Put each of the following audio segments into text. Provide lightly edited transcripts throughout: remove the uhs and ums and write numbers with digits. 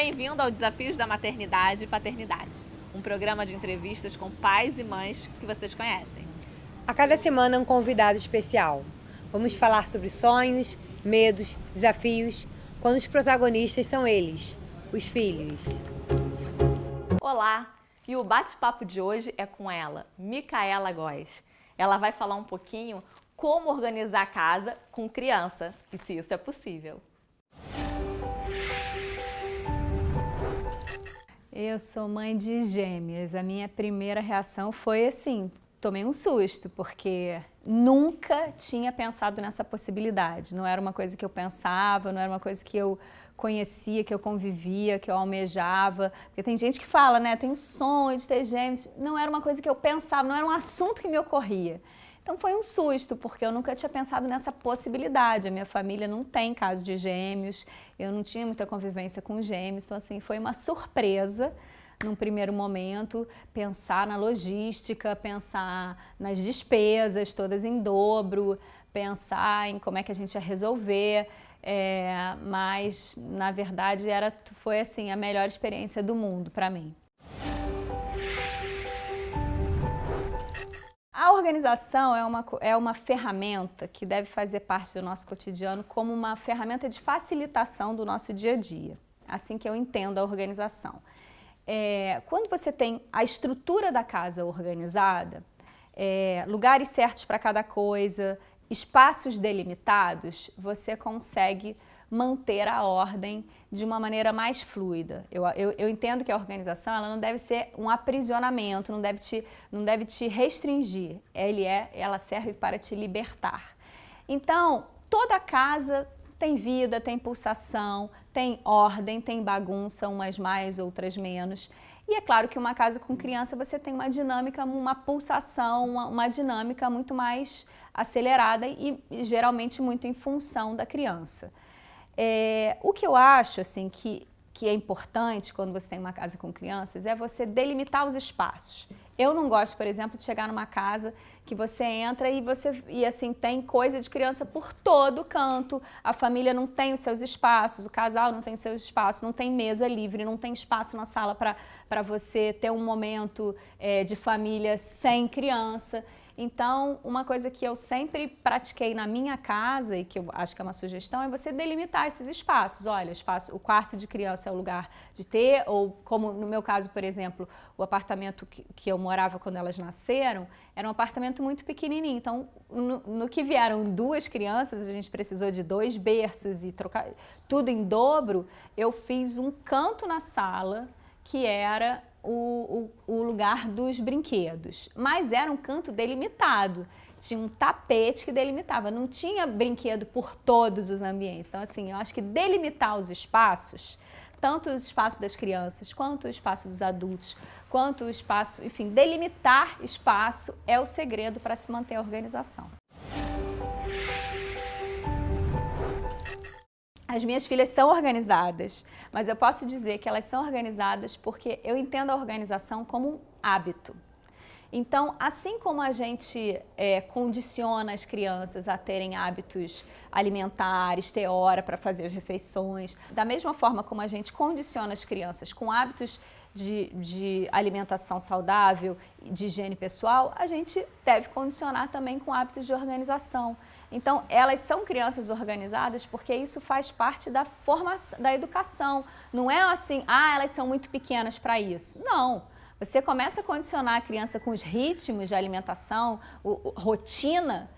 Bem-vindo ao Desafios da Maternidade e Paternidade, um programa de entrevistas com pais e mães que vocês conhecem. A cada semana um convidado especial. Vamos falar sobre sonhos, medos, desafios, quando os protagonistas são eles, os filhos. Olá! E o bate-papo de hoje é com ela, Micaela Góes. Ela vai falar um pouquinho como organizar a casa com criança e se isso é possível. Eu sou mãe de gêmeas. A minha primeira reação foi assim, tomei um susto, porque nunca tinha pensado nessa possibilidade. Não era uma coisa que eu pensava, não era uma coisa que eu conhecia, que eu convivia, que eu almejava. Porque tem gente que fala, né, tem um sonho de ter gêmeos. Não era uma coisa que eu pensava, não era um assunto que me ocorria. Então foi um susto, porque eu nunca tinha pensado nessa possibilidade. A minha família não tem caso de gêmeos, eu não tinha muita convivência com gêmeos, então assim, foi uma surpresa num primeiro momento, pensar na logística, pensar nas despesas todas em dobro, pensar em como é que a gente ia resolver, mas na verdade foi assim, a melhor experiência do mundo para mim. A organização é uma ferramenta que deve fazer parte do nosso cotidiano como uma ferramenta de facilitação do nosso dia a dia. Assim que eu entendo a organização. Quando você tem a estrutura da casa organizada, lugares certos para cada coisa, espaços delimitados, você consegue manter a ordem de uma maneira mais fluida. Eu entendo que a organização ela não deve ser um aprisionamento, não deve te restringir. Ela serve para te libertar. Então, toda casa tem vida, tem pulsação, tem ordem, tem bagunça, umas mais, outras menos. E é claro que uma casa com criança você tem uma dinâmica, uma pulsação, uma dinâmica muito mais acelerada e geralmente muito em função da criança. O que eu acho assim, que é importante quando você tem uma casa com crianças é você delimitar os espaços. Eu não gosto, por exemplo, de chegar numa casa que você entra e assim, tem coisa de criança por todo canto, a família não tem os seus espaços, o casal não tem os seus espaços, não tem mesa livre, não tem espaço na sala para você ter um momento de família sem criança. Então, uma coisa que eu sempre pratiquei na minha casa e que eu acho que é uma sugestão é você delimitar esses espaços. Olha, o quarto de criança é o lugar de ter, ou como no meu caso, por exemplo, o apartamento que eu morava quando elas nasceram, era um apartamento muito pequenininho. Então, no que vieram 2 crianças, a gente precisou de 2 berços e trocar tudo em dobro, eu fiz um canto na sala que era o lugar dos brinquedos, mas era um canto delimitado, tinha um tapete que delimitava, não tinha brinquedo por todos os ambientes. Então assim, eu acho que delimitar os espaços, tanto os espaços das crianças, quanto o espaço dos adultos, quanto o espaço, enfim, delimitar espaço é o segredo para se manter a organização. As minhas filhas são organizadas, mas eu posso dizer que elas são organizadas porque eu entendo a organização como um hábito. Então, assim como a gente condiciona as crianças a terem hábitos alimentares, ter hora para fazer as refeições, da mesma forma como a gente condiciona as crianças com hábitos de alimentação saudável, de higiene pessoal, a gente deve condicionar também com hábitos de organização. Então, elas são crianças organizadas porque isso faz parte da formação, da educação. Não é assim, elas são muito pequenas para isso. Não. Você começa a condicionar a criança com os ritmos de alimentação, rotina,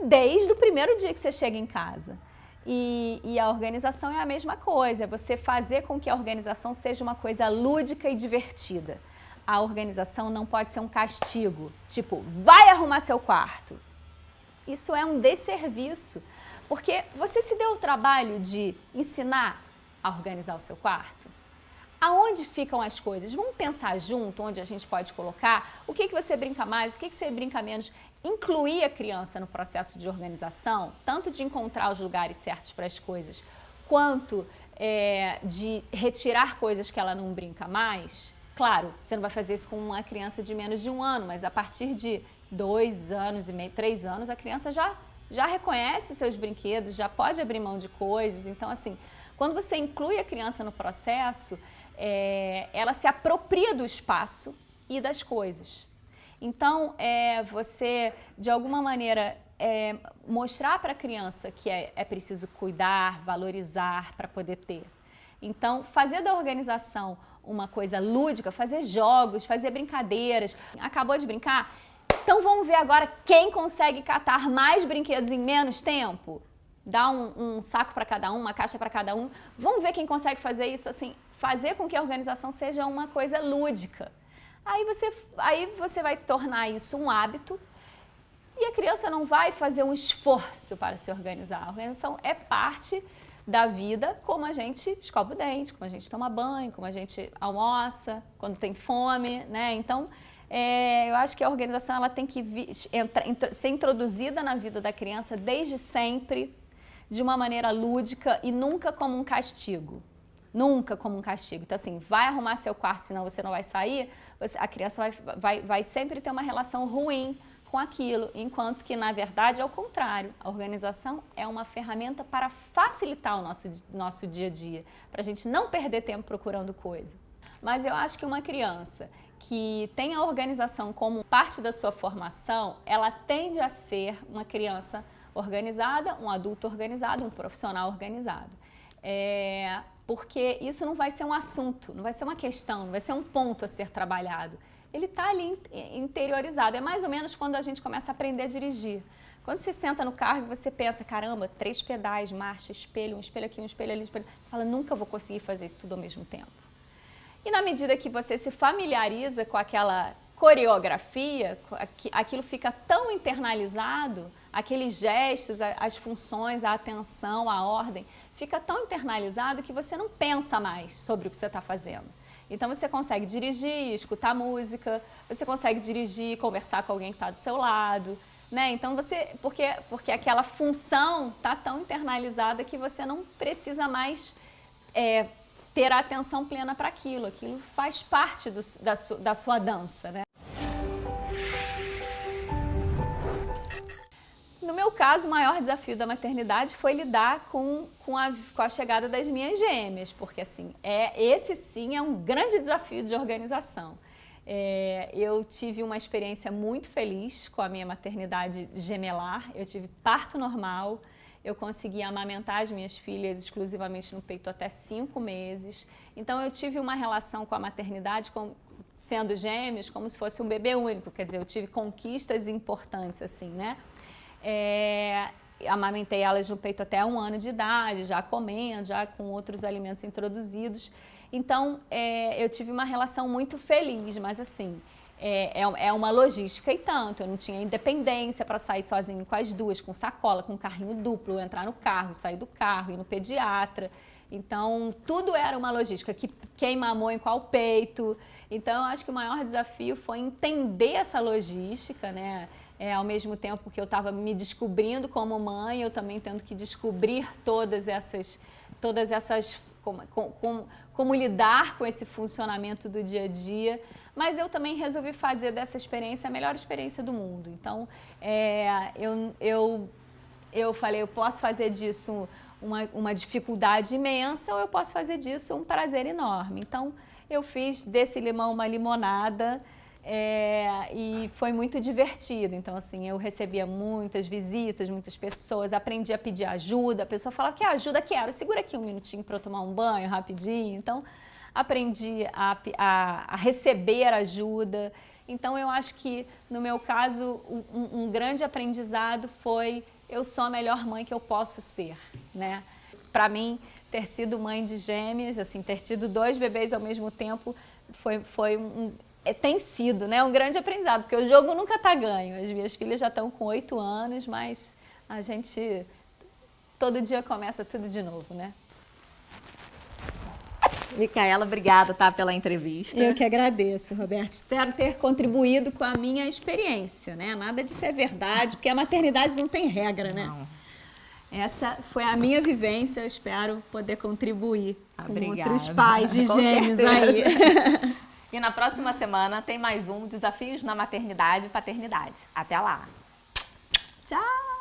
desde o primeiro dia que você chega em casa. E a organização é a mesma coisa, é você fazer com que a organização seja uma coisa lúdica e divertida. A organização não pode ser um castigo, tipo, vai arrumar seu quarto. Isso é um desserviço, porque você se deu o trabalho de ensinar a organizar o seu quarto? Aonde ficam as coisas? Vamos pensar junto onde a gente pode colocar, o que você brinca mais, o que você brinca menos, incluir a criança no processo de organização, tanto de encontrar os lugares certos para as coisas, quanto de retirar coisas que ela não brinca mais. Claro, você não vai fazer isso com uma criança de menos de 1 ano, mas a partir de 2 anos e meio, 3 anos, a criança já reconhece seus brinquedos, já pode abrir mão de coisas. Então, assim, Quando você inclui a criança no processo, ela se apropria do espaço e das coisas. Então, você, de alguma maneira, mostrar para a criança que é preciso cuidar, valorizar para poder ter. Então, fazer da organização uma coisa lúdica, fazer jogos, fazer brincadeiras. Acabou de brincar? Então vamos ver agora quem consegue catar mais brinquedos em menos tempo? Dá um saco para cada um, uma caixa para cada um. Vamos ver quem consegue fazer isso, assim, fazer com que a organização seja uma coisa lúdica. Aí você vai tornar isso um hábito e a criança não vai fazer um esforço para se organizar. A organização é parte da vida, como a gente escova o dente, como a gente toma banho, como a gente almoça, quando tem fome, né? Então, eu acho que a organização ela tem que ser introduzida na vida da criança desde sempre, de uma maneira lúdica e nunca como um castigo. Nunca como um castigo. Então, assim, vai arrumar seu quarto, senão você não vai sair, a criança vai sempre ter uma relação ruim com aquilo, enquanto que, na verdade, é o contrário. A organização é uma ferramenta para facilitar o nosso dia a dia, para a gente não perder tempo procurando coisa. Mas eu acho que uma criança que tem a organização como parte da sua formação, ela tende a ser uma criança organizada, um adulto organizado, um profissional organizado. Porque isso não vai ser um assunto, não vai ser uma questão, não vai ser um ponto a ser trabalhado. Ele está ali interiorizado. É mais ou menos quando a gente começa a aprender a dirigir. Quando você senta no carro e você pensa, caramba, 3 pedais, marcha, espelho, um espelho aqui, um espelho ali, um espelho... Você fala, nunca vou conseguir fazer isso tudo ao mesmo tempo. E na medida que você se familiariza com aquela coreografia, aquilo fica tão internalizado, aqueles gestos, as funções, a atenção, a ordem, fica tão internalizado que você não pensa mais sobre o que você está fazendo. Então você consegue dirigir, escutar música, você consegue dirigir, conversar com alguém que está do seu lado, né? Então porque aquela função está tão internalizada que você não precisa mais ter a atenção plena para aquilo. Aquilo faz parte da sua dança, né? No meu caso, o maior desafio da maternidade foi lidar com a chegada das minhas gêmeas, porque assim, esse sim é um grande desafio de organização. Eu tive uma experiência muito feliz com a minha maternidade gemelar, eu tive parto normal, eu consegui amamentar as minhas filhas exclusivamente no peito até 5 meses, então eu tive uma relação com a maternidade, sendo gêmeos, como se fosse um bebê único, quer dizer, eu tive conquistas importantes assim, né? Amamentei elas no peito até 1 ano de idade, já comendo, já com outros alimentos introduzidos. Então, eu tive uma relação muito feliz, mas assim, é uma logística e tanto. Eu não tinha independência para sair sozinho com as duas, com sacola, com carrinho duplo, entrar no carro, sair do carro, ir no pediatra. Então, tudo era uma logística, quem mamou em qual peito. Então, eu acho que o maior desafio foi entender essa logística, né? Ao mesmo tempo que eu estava me descobrindo como mãe, eu também tendo que descobrir todas essas como lidar com esse funcionamento do dia a dia, mas eu também resolvi fazer dessa experiência a melhor experiência do mundo. Então, eu falei, eu posso fazer disso uma dificuldade imensa ou eu posso fazer disso um prazer enorme. Então, eu fiz desse limão uma limonada. E foi muito divertido. Então, assim, eu recebia muitas visitas, muitas pessoas, aprendi a pedir ajuda. A pessoa fala, quer ajuda? Quero. Segura aqui um minutinho para eu tomar um banho rapidinho. Então, aprendi a receber ajuda. Então, eu acho que, no meu caso, um grande aprendizado foi eu sou a melhor mãe que eu posso ser, né? Para mim, ter sido mãe de gêmeas, assim, ter tido 2 bebês ao mesmo tempo, tem sido, né, um grande aprendizado, porque o jogo nunca está ganho. As minhas filhas já estão com 8 anos, mas a gente todo dia começa tudo de novo, né? Micaela, obrigada, tá, pela entrevista. Eu que agradeço, Roberto. Espero ter contribuído com a minha experiência, né? Nada disso é verdade, porque a maternidade não tem regra, né? Não. Essa foi a minha vivência, eu espero poder contribuir com outros pais de gêmeos aí. E na próxima semana tem mais um Desafios na Maternidade e Paternidade. Até lá! Tchau!